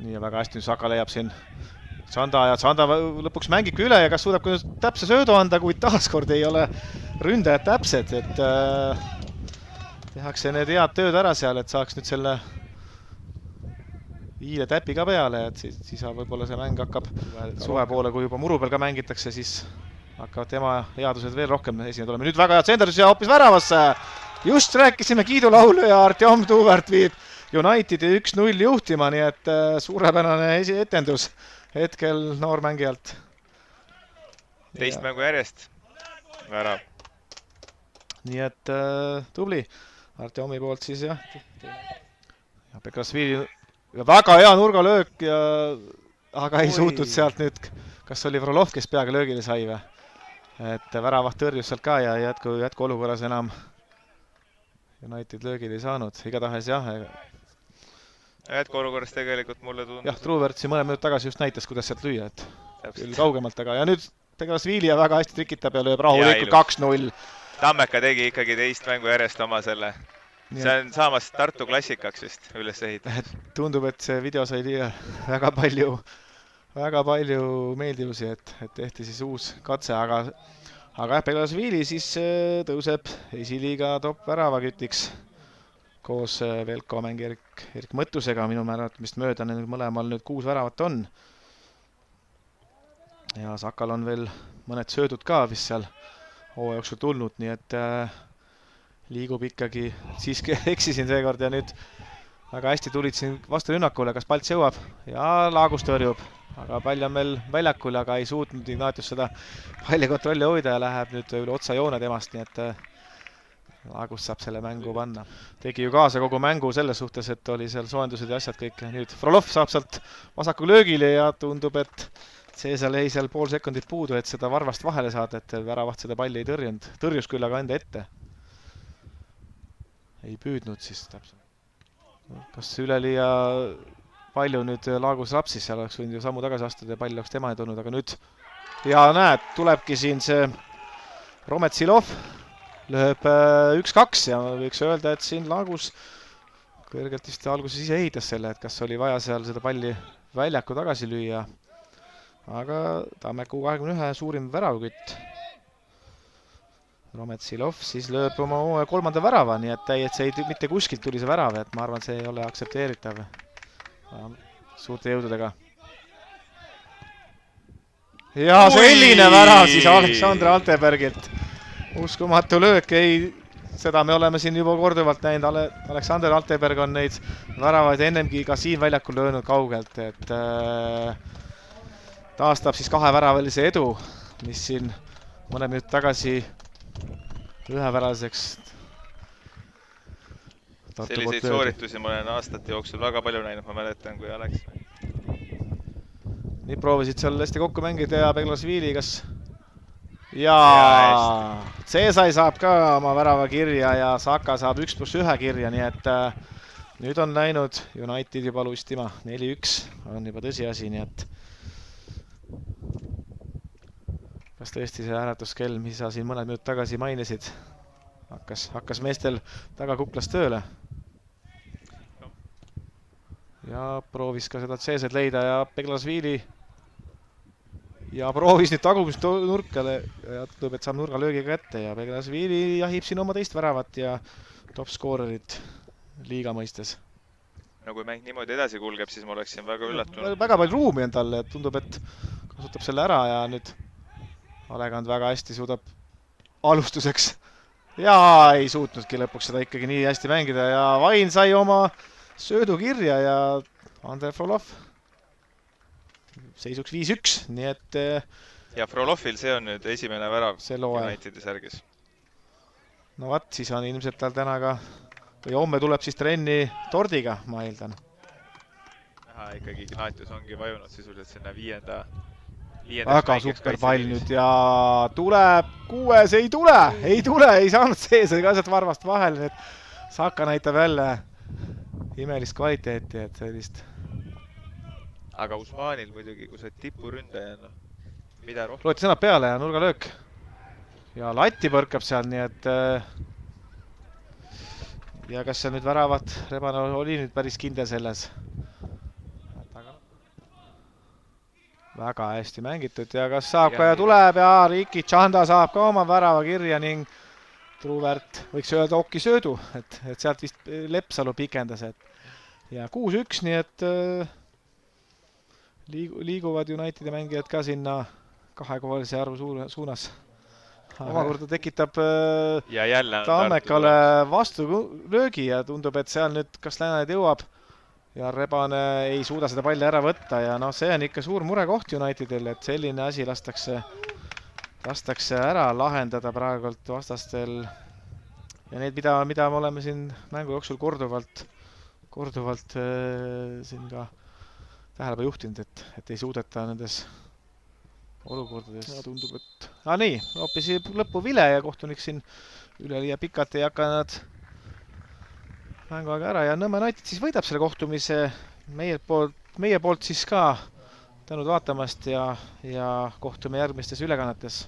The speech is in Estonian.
nii väga hästi nüüd Saka leiab siin Tsanda ja Tsanda lõpuks mängib üle ja kas suudab ka täpse söödu anda, kuid taaskord ei ole ründajad täpsed, et tehakse need head tööd ära seal, et saaks nüüd selle viile täpi ka peale, et siis võib-olla see mäng hakkab suve poole, kui juba muru peal ka mängitakse, siis hakkavad tema headused veel rohkem esine tulema. Nüüd väga hea tsenderdus ja hoopis väravasse. Just rääkisime kiidulaulu ja Artjom Tuuvert viib Unitedi 1-0 juhtima, nii et suurepärane etendus hetkel noormängijalt. Teist mängu järjest. Värav. Nii et tubli Artjomi poolt siis jah. Ja Pekrasvili väga hea nurgalöök, aga ei suutnud sealt nüüd, kas oli Frolov, kes peaga löögile sai või? Et väravaht tõrjus sealt ka ja jätku olukorras enam United löögile ei saanud. Igatahes jah. Jätku olukorras tegelikult mulle tundus. Jah, Truuvert siin mõne minut tagasi just näitas, kuidas sealt lüüa, et küll kaugemalt taga. Ja nüüd Pekrasvili väga hästi trikitab ja lööb rahulikult 2-0. Tammeka tegi ikkagi teist mängu järjest oma selle. See on saamas Tartu klassikaks vist üles ehitada. Tundub, et see video sai väga palju meeldivusi, et tehti siis uus katse, aga jah, Pekrasvili siis tõuseb esiliiga top väravakütiks koos Velko mängi Erik Mõttusega. Minu määratamist mööda nüüd mõlemal nüüd 6 väravat on. Ja Sakal on veel mõned söödud ka vist seal hooaja jooksul tulnud, nii et liigub ikkagi, siiski eksisin seekord ja nüüd väga hästi tulid siin vastu rünnakule, kas Palts jõuab ja Laagus tõrjub, aga pall on veel väljakul, aga ei suutnud Ignatius seda palli kontrolli hoida ja läheb nüüd üle otsa joone temast, nii et Laagus saab selle mängu panna. Tegi ju kaasa kogu mängu selles suhtes, et oli seal soojendused ja asjad kõik. Nüüd Frolov saab sealt vasaku löögile ja tundub, et Cesar jäi seal pool sekundit puudu, et seda varvast vahele saada, et väravaht seda palli ei tõrjunud. Tõrjus küll aga enda ette. Ei püüdnud siis täpselt. Kas üleliia palju nüüd Laagus rapsis, seal oleks võinud ju sammu tagasi astuda ja pall oleks tema ei tulnud, aga nüüd ja näed, tulebki siin see Rometsilov, lööb 1-2 ja võiks öelda, et siin Laagus kõrgelt vist alguses ise ehitas selle, et kas oli vaja seal seda palli väljaku tagasi lüüa, aga Tammeku 21 suurim väravkütt. Rometsilov siis lööb oma 3. värava, nii et täiesti mitte kuskilt tuli see värav, et ma arvan, see ei ole aktsepteeritav suurte jõududega. Ja selline värav siis Aleksandr Altebergilt. Uskumatu löök, seda me oleme siin juba korduvalt näinud. Aleksandr Alteberg on neid väravaid ennemgi ka siin väljakul löönud kaugelt, et taastab siis 2 väravalise edu, mis siin mõne minut tagasi üheväraseks. Selliseid sooritusi ma olen aastate jooksul väga palju näinud, ma mäletan, kui Alex. Nii proovisid seal hästi kokku mängida ja Pekrasvili, kas ja Cesar saab ka oma värava kirja ja Saka saab 1+1 kirja, nii et nüüd on läinud United juba lustima. 4-1 on juba tõsiasi, nii et kas tõesti see äratuskell, mis sa siin mõned minut tagasi mainisid, hakkas meestel taga kuklas tööle. Ja proovis ka seda Cesar leida ja Pekrasvili ja proovis nüüd tagumist nurkale ja tundub, et saab nurgalöögiga ette ja Pekrasvili jahib siin oma teist väravat ja topskoorerit liiga mõistes. No kui mäng niimoodi edasi kulgeb, siis ma oleksin väga üllatunud. Väga palju ruumi on talle, tundub, et kasutab selle ära ja nüüd Alegand väga hästi suudab alustuseks ja ei suutnudki lõpuks seda ikkagi nii hästi mängida ja Vain sai oma söödu kirja ja Andrei Frolov seisuks 5-1, nii et ja Frolovil see on nüüd esimene värav Unitedi särgis. No vaat, siis on ilmselt tal täna ka või homme tuleb siis trenni tordiga, ma eeldan. Ikkagi Ignatius ongi vajunud sisuliselt sinna 5. Väga super pall nüüd ja tuleb 6, ei tule, ei saanud sees, ka sealt varvast vahel, et Saka näitab jälle imelist kvaliteeti, et sellist. Aga Usmanil muidugi, kui sa tipuründaja, mida rohkem. Loeti sõnad peale ja nurgalöök. Ja Latti põrkab seal, nii et ja kas see nüüd väravat Rebana oli nüüd päris kindel selles? väga hästi mängitud ja kas saab ka Ja- ja tuleb ja Riki Chanda saab ka oma värava kirja ning Truvert võiks öelda okki söödu, et sealt vist Lepsalu pikendas, et ja 6-1, nii et liiguvad Unitedi mängijad ka sinna kahekohalise arvu suunas. Omakorda tekitab ja jälle on Tammekale vastulöögi ja tundub, et seal nüüd kas Lääneid jõuab ja Rebane ei suuda seda palli ära võtta ja noh, see on ikka suur murekoht Unitedil, et selline asi lastakse ära lahendada praegult vastastel ja need, mida me oleme siin mängu jooksul korduvalt siin ka tähelepanu juhtinud, et ei suudeta nendes olukordades. Ja tundub, et nii, hoopis lõppu vile ja kohtunik siin üleliia pikalt ei hakka nad mänguaega ära ja Nõmme United siis võidab selle kohtumise meie poolt siis ka tänud vaatamast ja kohtume järgmistes ülekannetes.